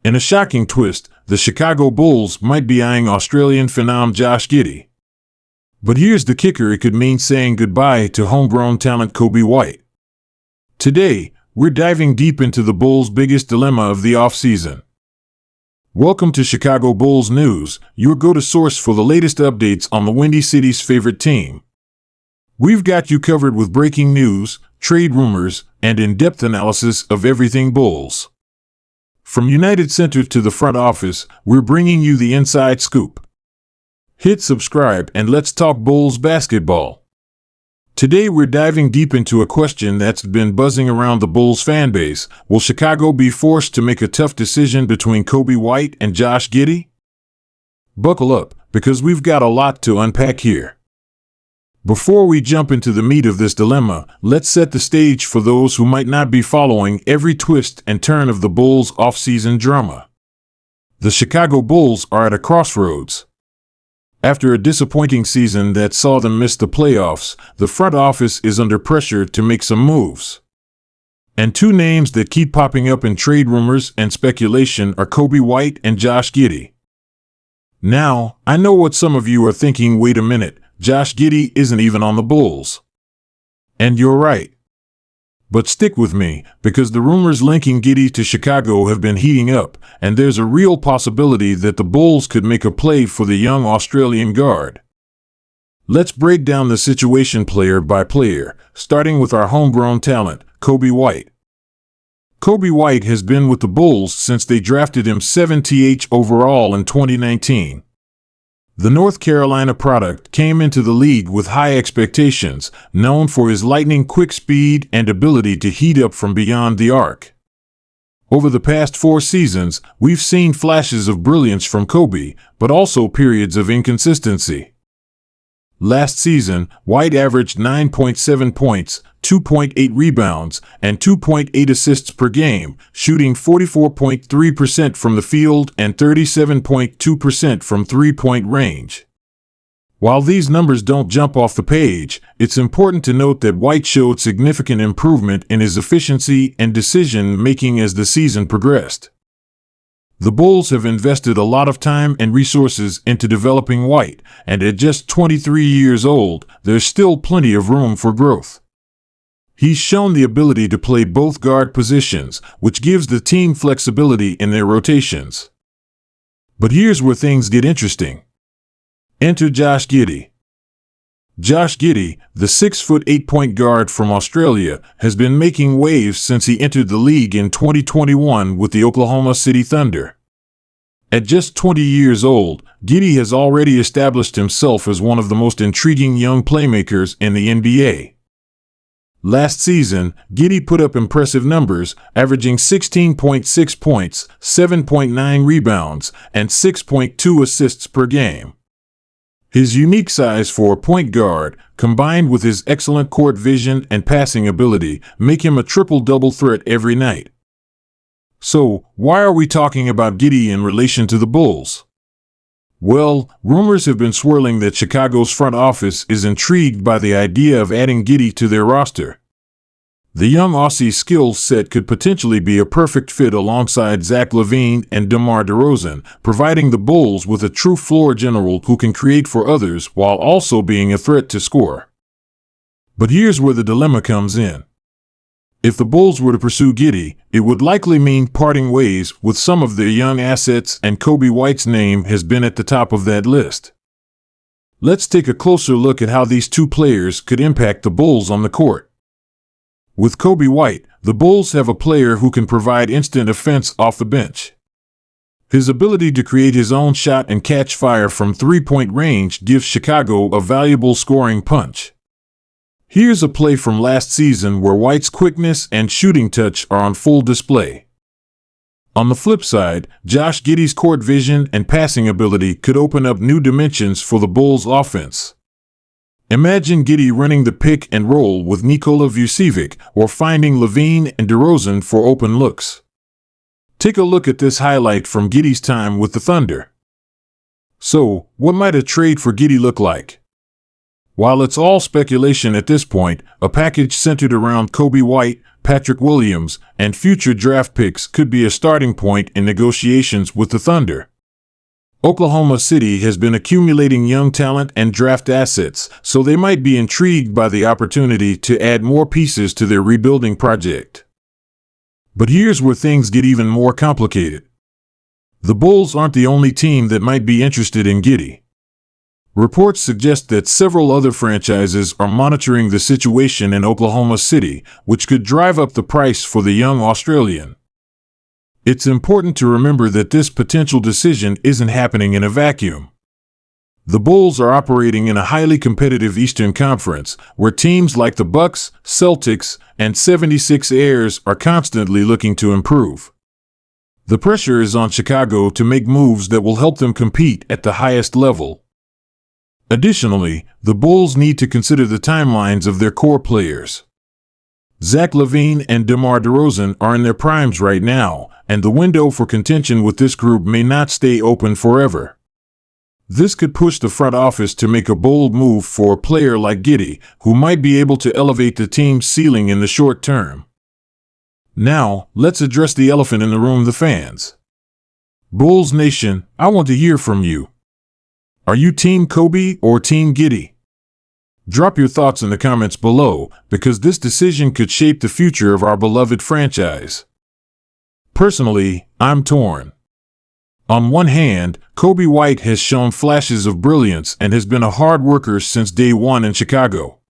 In a shocking twist, the Chicago Bulls might be eyeing Australian phenom Josh Giddey. But here's the kicker: it could mean saying goodbye to homegrown talent Coby White. Today, we're diving deep into the Bulls' biggest dilemma of the offseason. Welcome to Chicago Bulls News, your go-to source for the latest updates on the Windy City's favorite team. We've got you covered with breaking news, trade rumors, and in-depth analysis of everything Bulls. From United Center to the front office, we're bringing you the inside scoop. Hit subscribe and let's talk Bulls basketball. Today we're diving deep into a question that's been buzzing around the Bulls fan base. Will Chicago be forced to make a tough decision between Coby White and Josh Giddey? Buckle up, because we've got a lot to unpack here. Before we jump into the meat of this dilemma, let's set the stage for those who might not be following every twist and turn of the Bulls' offseason drama. The Chicago Bulls are at a crossroads. After a disappointing season that saw them miss the playoffs, the front office is under pressure to make some moves. And two names that keep popping up in trade rumors and speculation are Coby White and Josh Giddey. Now, I know what some of you are thinking: wait a minute, Josh Giddey isn't even on the Bulls. And you're right. But stick with me, because the rumors linking Giddey to Chicago have been heating up, and there's a real possibility that the Bulls could make a play for the young Australian guard. Let's break down the situation player by player, starting with our homegrown talent, Coby White. Coby White has been with the Bulls since they drafted him 70th overall in 2019. The North Carolina product came into the league with high expectations, known for his lightning-quick speed and ability to heat up from beyond the arc. Over the past 4 seasons, we've seen flashes of brilliance from Coby, but also periods of inconsistency. Last season, White averaged 9.7 points, 2.8 rebounds, and 2.8 assists per game, shooting 44.3% from the field and 37.2% from three-point range. While these numbers don't jump off the page, it's important to note that White showed significant improvement in his efficiency and decision-making as the season progressed. The Bulls have invested a lot of time and resources into developing White, and at just 23 years old, there's still plenty of room for growth. He's shown the ability to play both guard positions, which gives the team flexibility in their rotations. But here's where things get interesting. Enter Josh Giddey. Josh Giddey, the 6'8" point guard from Australia, has been making waves since he entered the league in 2021 with the Oklahoma City Thunder. At just 20 years old, Giddey has already established himself as one of the most intriguing young playmakers in the NBA. Last season, Giddey put up impressive numbers, averaging 16.6 points, 7.9 rebounds, and 6.2 assists per game. His unique size for a point guard, combined with his excellent court vision and passing ability, make him a triple-double threat every night. So, why are we talking about Giddey in relation to the Bulls? Well, rumors have been swirling that Chicago's front office is intrigued by the idea of adding Giddey to their roster. The young Aussie's skill set could potentially be a perfect fit alongside Zach LaVine and DeMar DeRozan, providing the Bulls with a true floor general who can create for others while also being a threat to score. But here's where the dilemma comes in. If the Bulls were to pursue Giddey, it would likely mean parting ways with some of their young assets, and Coby White's name has been at the top of that list. Let's take a closer look at how these two players could impact the Bulls on the court. With Coby White, the Bulls have a player who can provide instant offense off the bench. His ability to create his own shot and catch fire from three-point range gives Chicago a valuable scoring punch. Here's a play from last season where White's quickness and shooting touch are on full display. On the flip side, Josh Giddey's court vision and passing ability could open up new dimensions for the Bulls' offense. Imagine Giddey running the pick and roll with Nikola Vucevic, or finding LaVine and DeRozan for open looks. Take a look at this highlight from Giddey's time with the Thunder. So, what might a trade for Giddey look like? While it's all speculation at this point, a package centered around Coby White, Patrick Williams, and future draft picks could be a starting point in negotiations with the Thunder. Oklahoma City has been accumulating young talent and draft assets, so they might be intrigued by the opportunity to add more pieces to their rebuilding project. But here's where things get even more complicated. The Bulls aren't the only team that might be interested in Giddey. Reports suggest that several other franchises are monitoring the situation in Oklahoma City, which could drive up the price for the young Australian. It's important to remember that this potential decision isn't happening in a vacuum. The Bulls are operating in a highly competitive Eastern Conference, where teams like the Bucks, Celtics, and 76ers are constantly looking to improve. The pressure is on Chicago to make moves that will help them compete at the highest level. Additionally, the Bulls need to consider the timelines of their core players. Zach LaVine and DeMar DeRozan are in their primes right now, and the window for contention with this group may not stay open forever. This could push the front office to make a bold move for a player like Giddey, who might be able to elevate the team's ceiling in the short term. Now, let's address the elephant in the room, the fans. Bulls Nation, I want to hear from you. Are you Team Coby or Team Giddey? Drop your thoughts in the comments below, because this decision could shape the future of our beloved franchise. Personally, I'm torn. On one hand, Coby White has shown flashes of brilliance and has been a hard worker since day one in Chicago.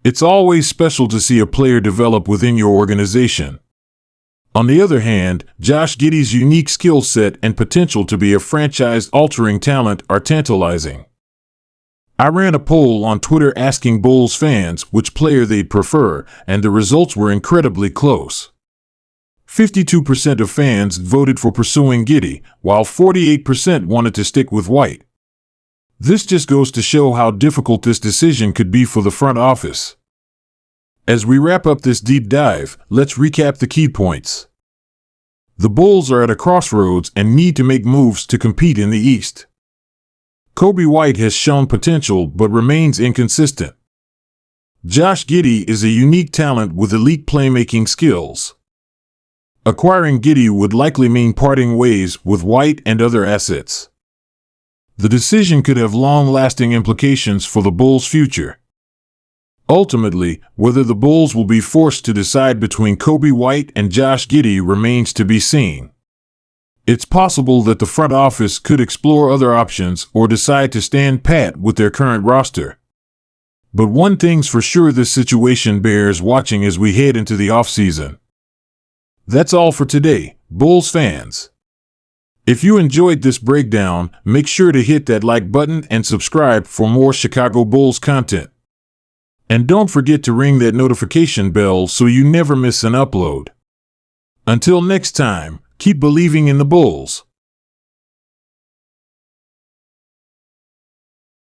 It's always special to see a player develop within your organization. On the other hand, Josh Giddey's unique skill set and potential to be a franchise-altering talent are tantalizing. I ran a poll on Twitter asking Bulls fans which player they'd prefer, and the results were incredibly close. 52% of fans voted for pursuing Giddey, while 48% wanted to stick with White. This just goes to show how difficult this decision could be for the front office. As we wrap up this deep dive, let's recap the key points. The Bulls are at a crossroads and need to make moves to compete in the East. Coby White has shown potential but remains inconsistent. Josh Giddey is a unique talent with elite playmaking skills. Acquiring Giddey would likely mean parting ways with White and other assets. The decision could have long-lasting implications for the Bulls' future. Ultimately, whether the Bulls will be forced to decide between Coby White and Josh Giddey remains to be seen. It's possible that the front office could explore other options or decide to stand pat with their current roster. But one thing's for sure, this situation bears watching as we head into the offseason. That's all for today, Bulls fans. If you enjoyed this breakdown, make sure to hit that like button and subscribe for more Chicago Bulls content. And don't forget to ring that notification bell so you never miss an upload. Until next time, keep believing in the Bulls.